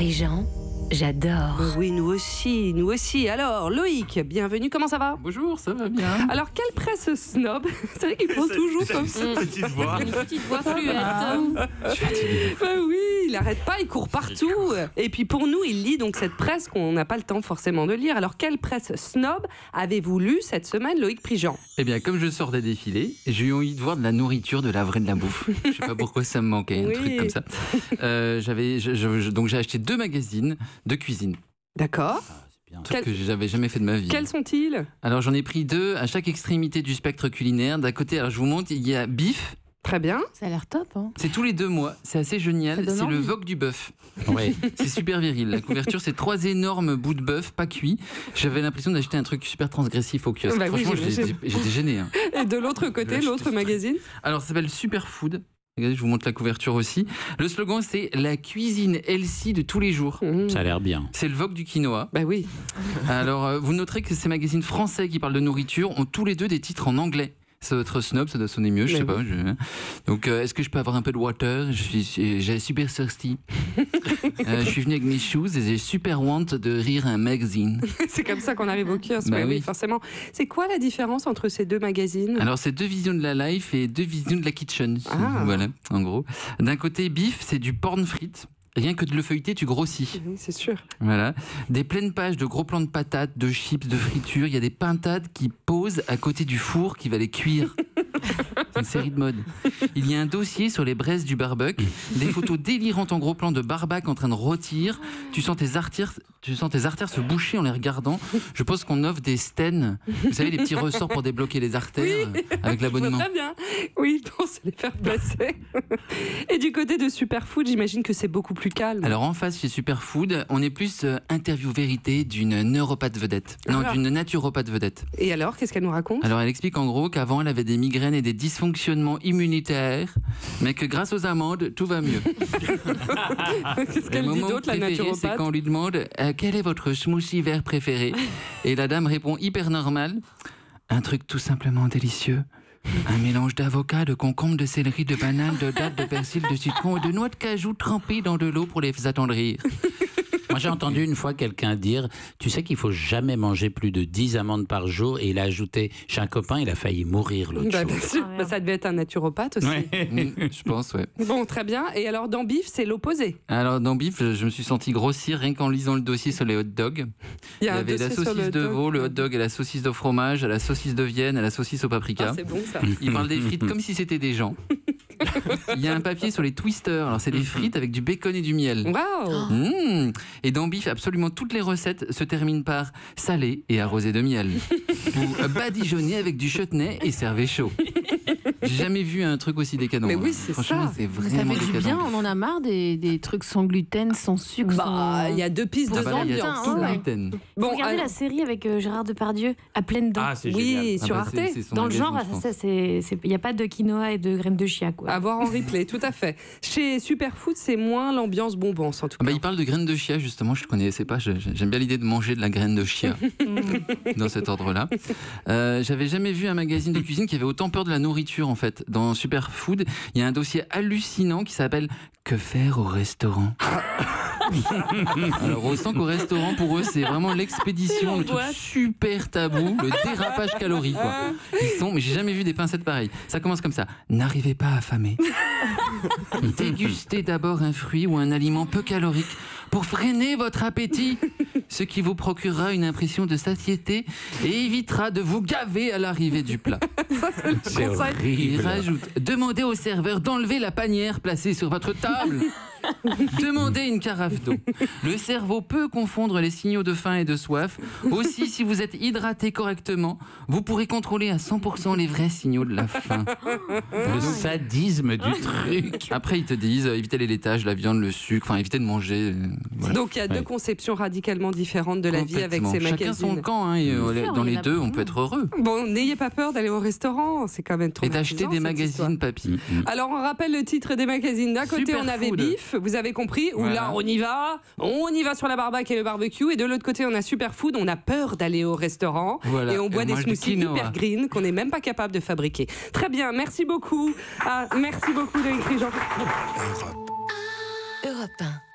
Prigent, j'adore. Oui, nous aussi, nous aussi. Alors, Loïc, bienvenue, comment ça va? Bonjour, ça va bien. Alors, quelle presse snob? C'est vrai qu'il prend toujours comme ça. Cette petite voix. Une petite voix fluette. Je suis fatigué. Ben oui, il arrête pas, il court partout. Et puis pour nous, il lit donc cette presse qu'on n'a pas le temps forcément de lire. Alors, quelle presse snob avez-vous lu cette semaine, Loïc Prigent? Eh bien, comme je sors des défilés, j'ai eu envie de voir de la nourriture, de la vraie, de la bouffe. Je sais pas pourquoi ça me manquait, un truc comme ça. Donc j'ai acheté 2 magazines de cuisine. D'accord. Un truc que j'avais jamais fait de ma vie. Quels sont-ils? Alors j'en ai pris 2 à chaque extrémité du spectre culinaire. D'un côté, alors je vous montre, il y a Bif. Très bien. Ça a l'air top, hein. C'est tous les 2 mois, c'est assez génial. C'est le Vogue du bœuf. Ouais. C'est super viril. La couverture, c'est 3 énormes bouts de bœuf, pas cuits. J'avais l'impression d'acheter un truc super transgressif au kiosque. Bah oui, franchement, j'étais gêné. Hein. Et de l'autre côté, l'autre magazine? Alors ça s'appelle Superfood. Regardez, je vous montre la couverture aussi. Le slogan, c'est la cuisine healthy de tous les jours. Ça a l'air bien. C'est le Vogue du quinoa. Bah oui. Alors, vous noterez que ces magazines français qui parlent de nourriture ont tous les 2 des titres en anglais. Ça doit être snob, ça doit sonner mieux, je sais pas. Donc, est-ce que je peux avoir un peu de water? J'ai super thirsty. Je suis venu avec mes shoes et j'ai super want de rire un magazine. C'est comme ça qu'on arrive au kiosque. Bah oui. Forcément. C'est quoi la différence entre ces 2 magazines? Alors, c'est 2 visions de la life et 2 visions de la kitchen. Ah. Voilà, en gros. D'un côté, Bif, c'est du porn frites. Rien que de le feuilleter, tu grossis. Oui, c'est sûr. Voilà. Des pleines pages de gros plans de patates, de chips, de friture. Il y a des pintades qui posent à côté du four qui va les cuire. C'est une série de mode. Il y a un dossier sur les braises du barbecue, des photos délirantes en gros plan de barbac en train de rôtir. Tu sens tes artères se boucher en les regardant. Je pense qu'on offre des stènes. Vous savez, les petits ressorts pour débloquer les artères avec l'abonnement. Très bien. Oui, pour se les faire passer. Et du côté de Superfood, j'imagine que c'est beaucoup plus calme. Alors en face, chez Superfood, on est plus interview vérité d'une neuropathe vedette. Non, d'une naturopathe vedette. Et alors, qu'est-ce qu'elle nous raconte? Alors elle explique en gros qu'avant, elle avait des migraines et des dysfonctionnements immunitaires, mais que grâce aux amandes, tout va mieux. Qu'est-ce qu'elle dit d'autre, la naturopathe? C'est quand on lui demande quel est votre smoothie vert préféré, et la dame répond hyper normal, un truc tout simplement délicieux. Un mélange d'avocat, de concombre, de céleri, de banane, de dattes, de persil, de citron et de noix de cajou trempées dans de l'eau pour les attendrir. Moi, j'ai entendu une fois quelqu'un dire, tu sais qu'il faut jamais manger plus de 10 amandes par jour, et il a ajouté, chez un copain, il a failli mourir l'autre jour. Bien sûr. Ça devait être un naturopathe aussi. Je pense, ouais. Bon, très bien. Et alors, dans Bif, c'est l'opposé. Alors, dans Bif, je me suis senti grossir rien qu'en lisant le dossier sur les hot dogs. Il y avait la saucisse de veau, le hot dog, et la saucisse au fromage, la saucisse de Vienne, et la saucisse au paprika. Ah, c'est bon, ça. Il parle des frites comme si c'était des gens. Il y a un papier sur les twisters. Alors, c'est des frites avec du bacon et du miel. Waouh. Et dans Bif, absolument toutes les recettes se terminent par salé et arrosé de miel. Ou badigeonné avec du chutney et servé chaud. J'ai jamais vu un truc aussi décadent. Mais oui, c'est franchement, ça. c'est Ça vraiment fait du décadent. bien, on en a marre des trucs sans gluten, sans sucre. Bah, il y a 2 pistes de Ah bah là, il y a ambiance. tout le ouais. gluten. Bon, Bon, regardez la série avec Gérard Depardieu, à pleines dents. Ah, c'est oui, génial. sur Ah bah, Arte. c'est son Dans le magazine, genre, je pense. il n'y a pas de quinoa et de graines de chia, quoi. À voir en replay, tout à fait. Chez Superfood, c'est moins l'ambiance bonbons, en tout Ah bah, cas. il parle de graines de chia, justement, je ne connaissais pas. J'aime bien l'idée de manger de la graine de chia dans cet ordre-là. J'avais jamais vu un magazine de cuisine qui avait autant peur de la nourriture, en fait. Dans Superfood, il y a un dossier hallucinant qui s'appelle « Que faire au restaurant ?» Alors, on sent qu'au restaurant, pour eux, c'est vraiment l'expédition, le truc super tabou, le dérapage calorique, quoi. Mais j'ai jamais vu des pincettes pareilles. Ça commence comme ça. N'arrivez pas affamé. Dégustez d'abord un fruit ou un aliment peu calorique pour freiner votre appétit, ce qui vous procurera une impression de satiété et évitera de vous gaver à l'arrivée du plat. C'est Il horrible. rajoute, demandez au serveur d'enlever la panière placée sur votre table. Demandez une carafe d'eau. Le cerveau peut confondre les signaux de faim et de soif. Aussi, si vous êtes hydraté correctement, vous pourrez contrôler à 100% les vrais signaux de la faim. Le sadisme du truc. Après, ils te disent, évitez les laitages, la viande, le sucre, enfin, évitez de manger. Voilà. Donc il y a 2 conceptions radicalement différentes de la vie avec ces Chacun magazines. son camp, hein, et, dans les 2, on peut être heureux. Bon, n'ayez pas peur d'aller au restaurant, c'est quand même trop Et d'acheter des magazines, papy. Alors on rappelle le titre des magazines. D'un côté on avait Superfood. Bif, vous avez compris, où Voilà. là on y va sur la barbaque et le barbecue, et de l'autre côté on a Superfood, on a peur d'aller au restaurant, Voilà. et on boit Et on des mange du smoothies quinoa. hyper green qu'on n'est même pas capable de fabriquer. Très bien, merci beaucoup. Merci beaucoup Loïc Prigent. Europe 1.